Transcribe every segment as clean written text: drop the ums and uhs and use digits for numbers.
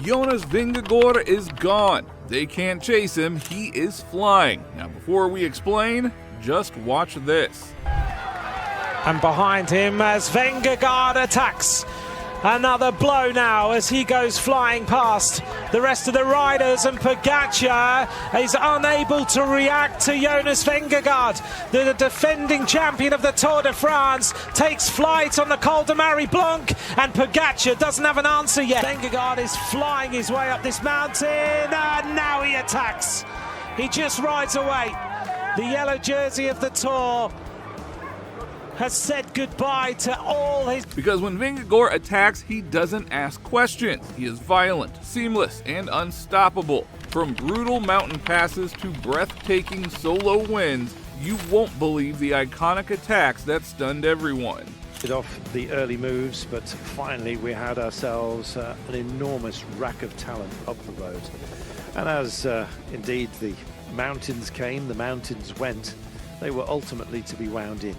Jonas Vingegaard is gone. They can't chase him, he is flying. Now before we explain, just watch this. And behind him as Vingaard attacks. Another blow now as he goes flying past the rest of the riders, and Pogacar is unable to react to Jonas Vingegaard. The defending champion of the Tour de France takes flight on the Col de Marie Blanc, and Pogacar doesn't have an answer yet. Vingegaard is flying his way up this mountain, and now he attacks. He just rides away. The yellow jersey of the Tour has said goodbye to all his... Because when Vingegaard attacks, he doesn't ask questions. He is violent, seamless, and unstoppable. From brutal mountain passes to breathtaking solo wins, you won't believe the iconic attacks that stunned everyone. Off the early moves, but finally we had ourselves an enormous rack of talent up the road. And as indeed the mountains came, the mountains went, they were ultimately to be wound in.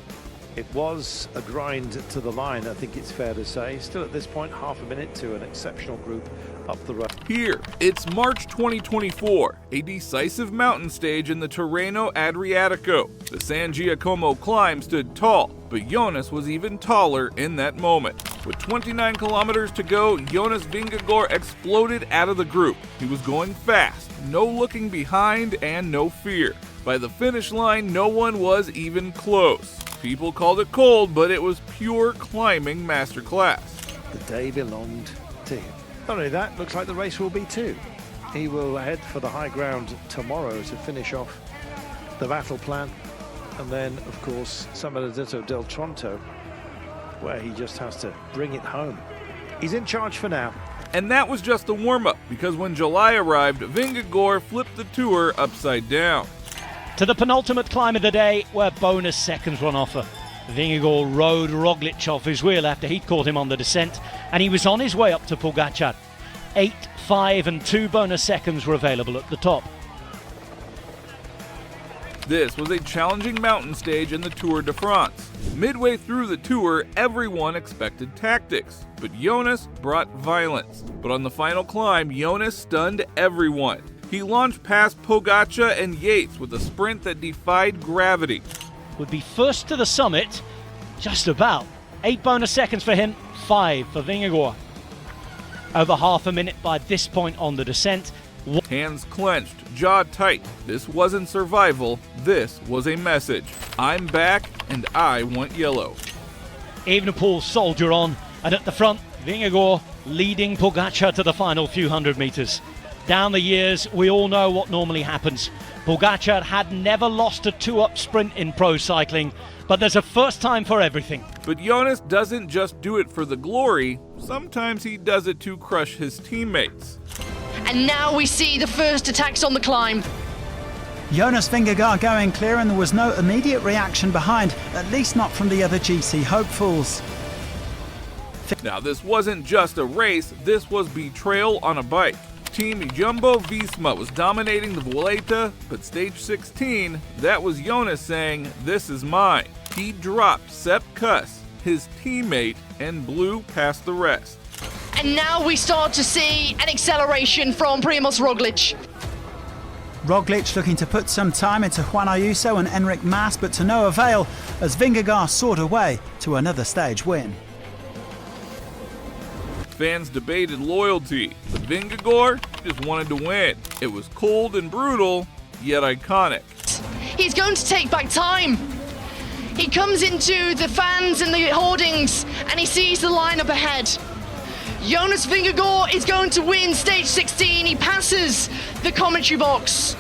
It was a grind to the line, I think it's fair to say. Still at this point, half a minute to an exceptional group up the road. Here, it's March 2024, a decisive mountain stage in the Tirreno Adriatico. The San Giacomo climb stood tall, but Jonas was even taller in that moment. With 29 kilometers to go, Jonas Vingegaard exploded out of the group. He was going fast, no looking behind, and no fear. By the finish line, no one was even close. People called it cold, but it was pure climbing masterclass. The day belonged to him. Not only that, looks like the race will be too. He will head for the high ground tomorrow to finish off the battle plan. And then, of course, Samarito del Tronto, where he just has to bring it home. He's in charge for now. And that was just the warm-up, because when July arrived, Vingegaard flipped the Tour upside down. To the penultimate climb of the day, where bonus seconds were on offer. Vingegaard rode Roglic off his wheel after he'd caught him on the descent, and he was on his way up to Pogacar. 8, 5 and 2 bonus seconds were available at the top. This was a challenging mountain stage in the Tour de France. Midway through the Tour, everyone expected tactics, but Jonas brought violence. But on the final climb, Jonas stunned everyone. He launched past Pogacar and Yates with a sprint that defied gravity. Would be first to the summit, just about. 8 bonus seconds for him, 5 for Vingegaard. Over half a minute by this point on the descent. Hands clenched, jaw tight. This wasn't survival, this was a message. I'm back and I want yellow. Evenepoel soldier on, and at the front, Vingegaard leading Pogacar to the final few hundred meters. Down the years, we all know what normally happens. Pogacar had never lost a 2-up sprint in pro cycling, but there's a first time for everything. But Jonas doesn't just do it for the glory, sometimes he does it to crush his teammates. And now we see the first attacks on the climb. Jonas Vingegaard going clear, and there was no immediate reaction behind, at least not from the other GC hopefuls. Now this wasn't just a race, this was betrayal on a bike. Team Jumbo-Visma was dominating the Vuelta, but stage 16, that was Jonas saying, "This is mine." He dropped Sepp Kuss, his teammate, and blew past the rest. And now we start to see an acceleration from Primož Roglic. Roglic looking to put some time into Juan Ayuso and Enric Mas, but to no avail as Vingegaard soared away to another stage win. Fans debated loyalty, but Vingegaard just wanted to win. It was cold and brutal, yet iconic. He's going to take back time. He comes into the fans and the hoardings, and he sees the lineup ahead. Jonas Vingegaard is going to win stage 16. He passes the commentary box.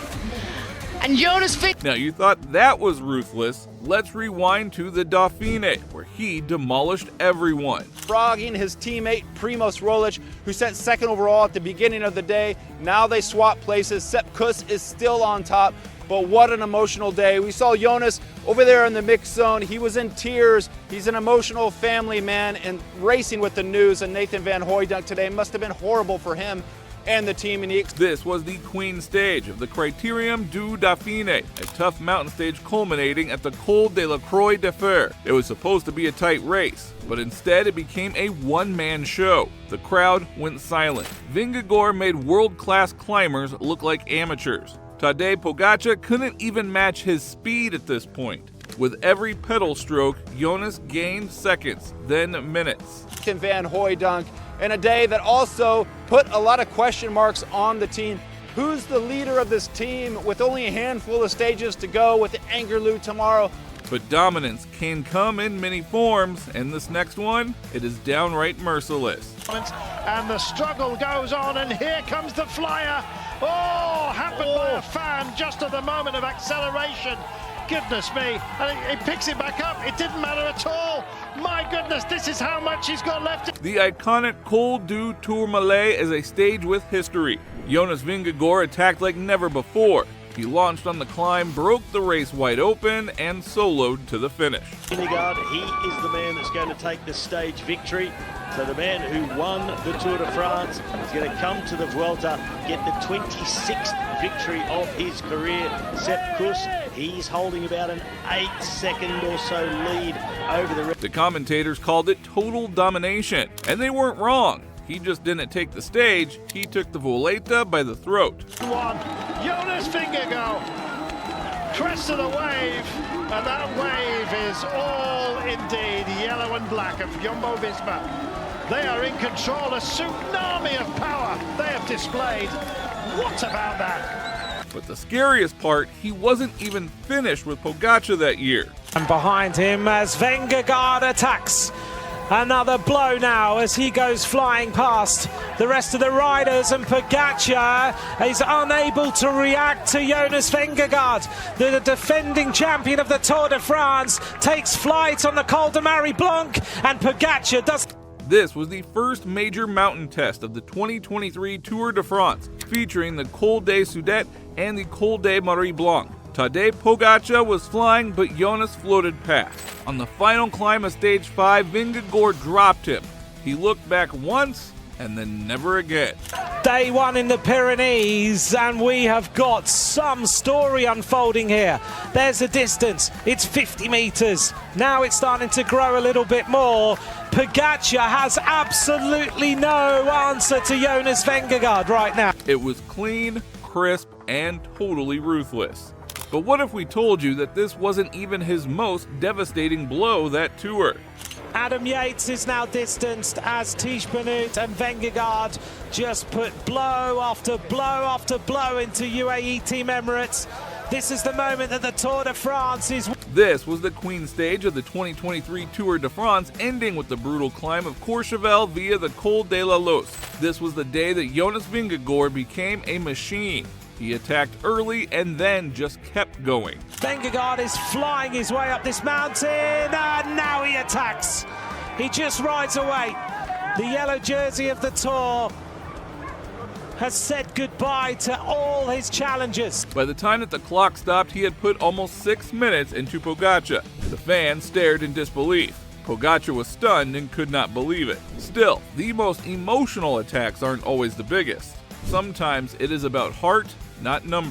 And Jonas Vingegaard... Now you thought that was ruthless. Let's rewind to the Dauphiné, where he demolished everyone. Frogging his teammate Primož Roglic, who sent second overall at the beginning of the day. Now they swap places. Sepp Kuss is still on top, but what an emotional day. We saw Jonas over there in the mix zone. He was in tears. He's an emotional family man and racing with the news. And Nathan Van Hooydonk today must have been horrible for him. and the team unique. This was the Queen stage of the Critérium du Dauphiné, a tough mountain stage culminating at the Col de la Croix de Fer. It was supposed to be a tight race, but instead it became a one-man show. The crowd went silent. Vingegaard made world-class climbers look like amateurs. Tadej Pogačar couldn't even match his speed at this point. With every pedal stroke, Jonas gained seconds, then minutes. Van Hooijdonk, in a day that also put a lot of question marks on the team. Who's the leader of this team with only a handful of stages to go with the Angerlu tomorrow? But dominance can come in many forms, and this next one, it is downright merciless. And the struggle goes on, and here comes the flyer. Oh, happened by a fan just at the moment of acceleration. Goodness me, and he picks it back up. It didn't matter at all. My goodness, this is how much he's got left. The iconic Col du Tourmalet is a stage with history. Jonas Vingegaard attacked like never before. He launched on the climb, broke the race wide open, and soloed to the finish. Vingaard, he is the man that's going to take the stage victory. So the man who won the Tour de France is going to come to the Vuelta, get the 26th victory of his career. Sepp Kuss, he's holding about an 8-second or so lead over the rest. The commentators called it total domination, and they weren't wrong. He just didn't take the stage, he took the Vuelta by the throat. Jonas Vingegaard, crest of the wave, and that wave is all indeed yellow and black of Jumbo-Visma. They are in control, a tsunami of power they have displayed. What about that? But the scariest part, he wasn't even finished with Pogačar that year. And behind him as Vingegaard attacks. Another blow now as he goes flying past the rest of the riders, and Pogačar is unable to react to Jonas Vingegaard. The defending champion of the Tour de France takes flight on the Col de Marie Blanc, and Pogačar does. This was the first major mountain test of the 2023 Tour de France, featuring the Col de Sudet and the Col de Marie Blanc. Tadej Pogačar was flying, but Jonas floated past. On the final climb of stage 5, Vingegaard dropped him. He looked back once, and then never again. Day one in the Pyrenees, and we have got some story unfolding here. There's the distance, it's 50 meters. Now it's starting to grow a little bit more. Pogačar has absolutely no answer to Jonas Vingegaard right now. It was clean, crisp, and totally ruthless. But what if we told you that this wasn't even his most devastating blow that tour? Adam Yates is now distanced as Tish Benoot and Vingegaard just put blow after blow after blow into UAE Team Emirates. This is the moment that the Tour de France is. This was the Queen stage of the 2023 Tour de France, ending with the brutal climb of Courchevel via the Col de la Loze. This was the day that Jonas Vingegaard became a machine. He attacked early and then just kept going. Vingegaard is flying his way up this mountain, and now he attacks. He just rides away. The yellow jersey of the Tour has said goodbye to all his challengers. By the time that the clock stopped, he had put almost 6 minutes into Pogačar. The fans stared in disbelief. Pogačar was stunned and could not believe it. Still, the most emotional attacks aren't always the biggest. Sometimes it is about heart, not numbers.